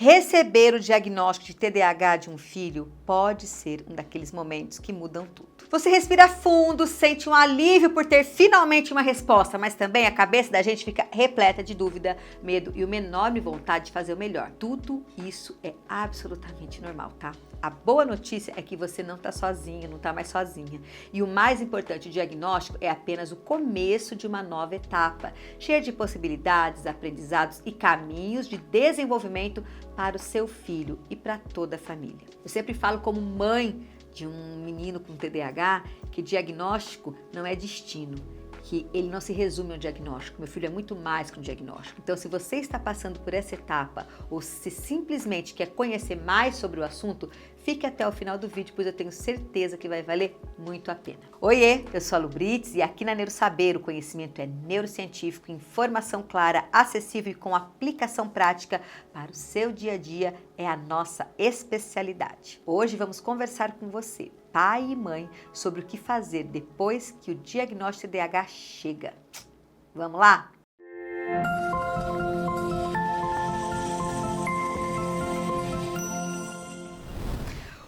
Receber o diagnóstico de TDAH de um filho pode ser um daqueles momentos que mudam tudo. Você respira fundo, sente um alívio por ter finalmente uma resposta, mas também a cabeça da gente fica repleta de dúvida, medo e uma enorme vontade de fazer o melhor. Tudo isso é absolutamente normal, tá? A boa notícia é que você não tá sozinho, não tá mais sozinha. E o mais importante, o diagnóstico é apenas o começo de uma nova etapa, cheia de possibilidades, aprendizados e caminhos de desenvolvimento para o seu filho e para toda a família. Eu sempre falo como mãe de um menino com TDAH que diagnóstico não é destino, que ele não se resume ao diagnóstico. Meu filho é muito mais que um diagnóstico. Então, se você está passando por essa etapa ou se simplesmente quer conhecer mais sobre o assunto, fique até o final do vídeo, pois eu tenho certeza que vai valer muito a pena. Oiê, eu sou a Lu Brites e aqui na NeuroSaber o conhecimento é neurocientífico, informação clara, acessível e com aplicação prática para o seu dia a dia é a nossa especialidade. Hoje vamos conversar com você, pai e mãe, sobre o que fazer depois que o diagnóstico de TDAH chega. Vamos lá?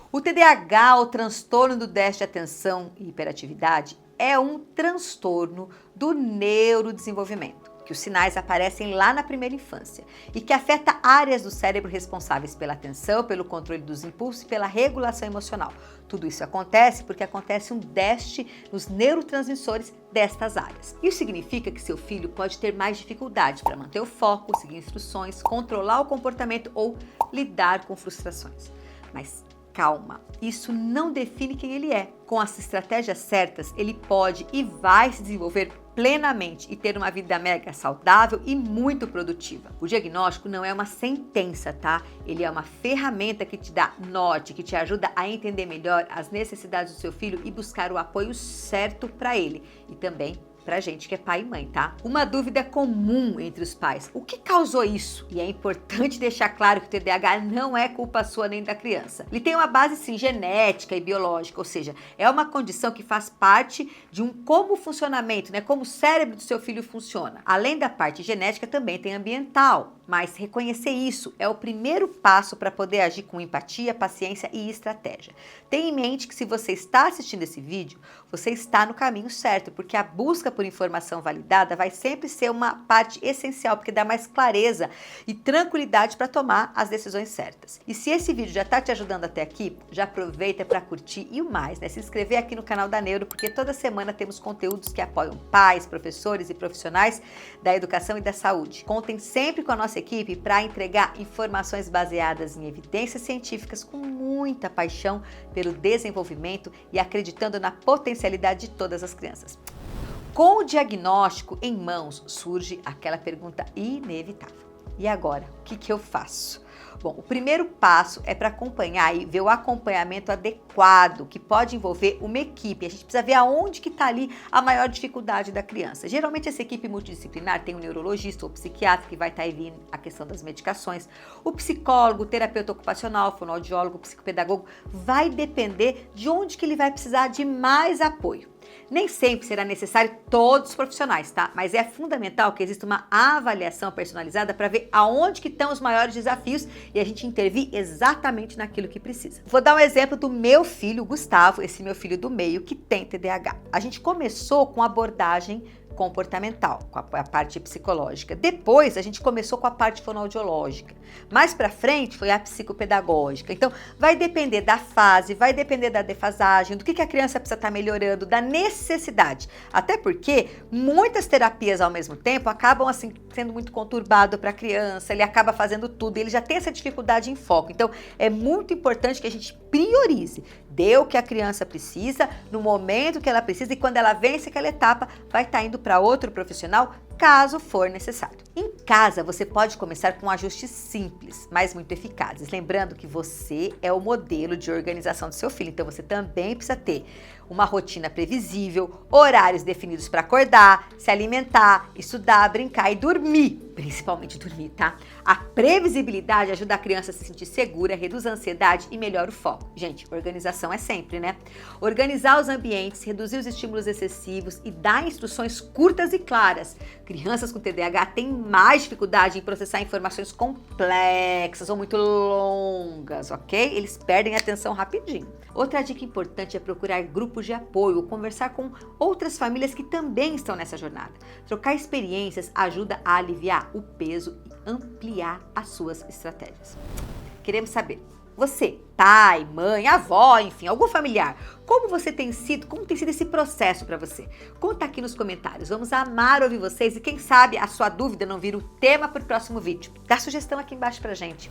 O TDAH, o transtorno do déficit de atenção e hiperatividade, é um transtorno do neurodesenvolvimento, que os sinais aparecem lá na primeira infância e que afeta áreas do cérebro responsáveis pela atenção, pelo controle dos impulsos e pela regulação emocional. Tudo isso acontece porque acontece um déficit nos neurotransmissores destas áreas. Isso significa que seu filho pode ter mais dificuldade para manter o foco, seguir instruções, controlar o comportamento ou lidar com frustrações. Mas calma, isso não define quem ele é. Com as estratégias certas, ele pode e vai se desenvolver plenamente e ter uma vida mega saudável e muito produtiva. O diagnóstico não é uma sentença, tá? Ele é uma ferramenta que te dá norte, que te ajuda a entender melhor as necessidades do seu filho e buscar o apoio certo para ele e também pra gente que é pai e mãe, tá? Uma dúvida comum entre os pais: o que causou isso? E é importante deixar claro que o TDAH não é culpa sua nem da criança. Ele tem uma base, sim, genética e biológica, ou seja, é uma condição que faz parte de como o funcionamento, né? Como o cérebro do seu filho funciona. Além da parte genética, também tem ambiental. Mas reconhecer isso é o primeiro passo para poder agir com empatia, paciência e estratégia. Tenha em mente que se você está assistindo esse vídeo, você está no caminho certo, porque a busca por informação validada vai sempre ser uma parte essencial, porque dá mais clareza e tranquilidade para tomar as decisões certas. E se esse vídeo já está te ajudando até aqui, já aproveita para curtir e o mais, né? Se inscrever aqui no canal da Neuro, porque toda semana temos conteúdos que apoiam pais, professores e profissionais da educação e da saúde. Contem sempre com a nossa equipe para entregar informações baseadas em evidências científicas com muita paixão pelo desenvolvimento e acreditando na potencialidade de todas as crianças. Com o diagnóstico em mãos, surge aquela pergunta inevitável: e agora, o que eu faço? Bom, o primeiro passo é para acompanhar e ver o acompanhamento adequado, que pode envolver uma equipe. A gente precisa ver aonde que está ali a maior dificuldade da criança. Geralmente essa equipe multidisciplinar tem um neurologista ou psiquiatra que vai estar aí vendo a questão das medicações. O psicólogo, o terapeuta ocupacional, o fonoaudiólogo, o psicopedagogo, vai depender de onde que ele vai precisar de mais apoio. Nem sempre será necessário todos os profissionais, tá? Mas é fundamental que exista uma avaliação personalizada para ver aonde que estão os maiores desafios e a gente intervir exatamente naquilo que precisa. Vou dar um exemplo do meu filho, Gustavo, esse meu filho do meio que tem TDAH. A gente começou com abordagem comportamental, com a parte psicológica. Depois, a gente começou com a parte fonoaudiológica. Mais pra frente, foi a psicopedagógica. Então, vai depender da fase, vai depender da defasagem, do que a criança precisa estar melhorando, da necessidade. Até porque muitas terapias ao mesmo tempo acabam, assim, sendo muito conturbado para a criança, ele acaba fazendo tudo, ele já tem essa dificuldade em foco. Então, é muito importante que a gente priorize, dê o que a criança precisa, no momento que ela precisa, e quando ela vence aquela etapa, vai estar indo para outro profissional, caso for necessário. Em casa, você pode começar com ajustes simples, mas muito eficazes. Lembrando que você é o modelo de organização do seu filho, então você também precisa ter uma rotina previsível, horários definidos para acordar, se alimentar, estudar, brincar e dormir. Principalmente dormir, tá? A previsibilidade ajuda a criança a se sentir segura, reduz a ansiedade e melhora o foco. Gente, organização é sempre, né? Organizar os ambientes, reduzir os estímulos excessivos e dar instruções curtas e claras. Crianças com TDAH têm mais dificuldade em processar informações complexas ou muito longas, ok? Eles perdem a atenção rapidinho. Outra dica importante é procurar grupos de apoio ou conversar com outras famílias que também estão nessa jornada. Trocar experiências ajuda a aliviar o peso e ampliar as suas estratégias. Queremos saber, você, pai, mãe, avó, enfim, algum familiar, como tem sido esse processo para você? Conta aqui nos comentários, vamos amar ouvir vocês e quem sabe a sua dúvida não vira o tema para o próximo vídeo. Dá sugestão aqui embaixo pra gente.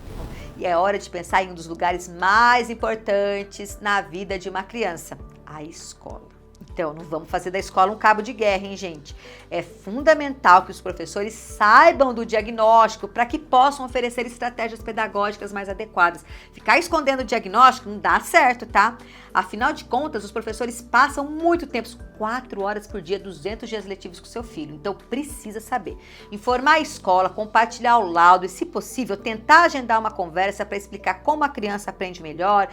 E é hora de pensar em um dos lugares mais importantes na vida de uma criança, a escola. Então, não vamos fazer da escola um cabo de guerra, hein, gente? É fundamental que os professores saibam do diagnóstico para que possam oferecer estratégias pedagógicas mais adequadas. Ficar escondendo o diagnóstico não dá certo, tá? Afinal de contas, os professores passam muito tempo, 4 horas por dia, 200 dias letivos com seu filho. Então, precisa saber. Informar a escola, compartilhar o laudo e, se possível, tentar agendar uma conversa para explicar como a criança aprende melhor,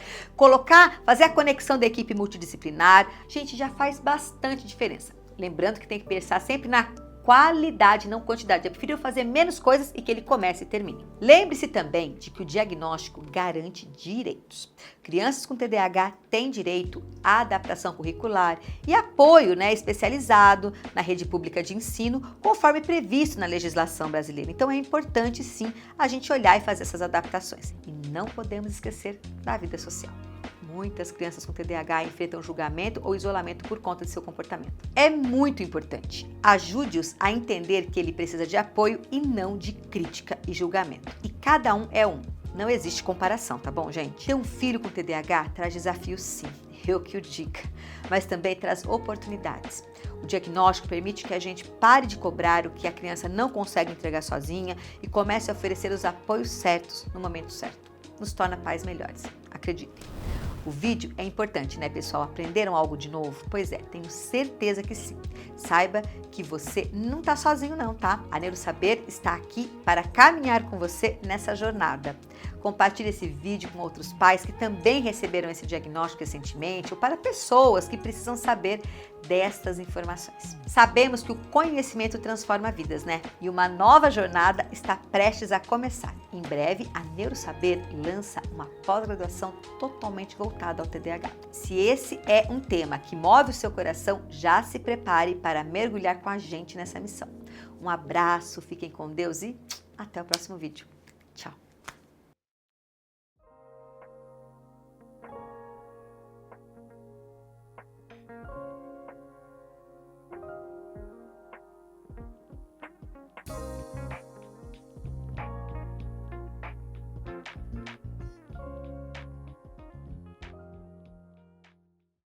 fazer a conexão da equipe multidisciplinar. Gente, já faz bastante diferença. Lembrando que tem que pensar sempre na qualidade, não quantidade. É preferível fazer menos coisas e que ele comece e termine. Lembre-se também de que o diagnóstico garante direitos. Crianças com TDAH têm direito à adaptação curricular e apoio, especializado na rede pública de ensino, conforme previsto na legislação brasileira. Então é importante, sim, a gente olhar e fazer essas adaptações. E não podemos esquecer da vida social. Muitas crianças com TDAH enfrentam julgamento ou isolamento por conta de seu comportamento. É muito importante. Ajude-os a entender que ele precisa de apoio e não de crítica e julgamento. E cada um é um. Não existe comparação, tá bom, gente? Ter um filho com TDAH traz desafios, sim. Eu que o diga. Mas também traz oportunidades. O diagnóstico permite que a gente pare de cobrar o que a criança não consegue entregar sozinha e comece a oferecer os apoios certos no momento certo. Nos torna pais melhores. Acreditem. O vídeo é importante, né, pessoal? Aprenderam algo de novo? Pois é, tenho certeza que sim. Saiba que você não está sozinho não, tá? A NeuroSaber está aqui para caminhar com você nessa jornada. Compartilhe esse vídeo com outros pais que também receberam esse diagnóstico recentemente ou para pessoas que precisam saber destas informações. Sabemos que o conhecimento transforma vidas, né? E uma nova jornada está prestes a começar. Em breve, a NeuroSaber lança uma pós-graduação totalmente voltada ao TDAH. Se esse é um tema que move o seu coração, já se prepare para mergulhar com a gente nessa missão. Um abraço, fiquem com Deus e até o próximo vídeo. Tchau!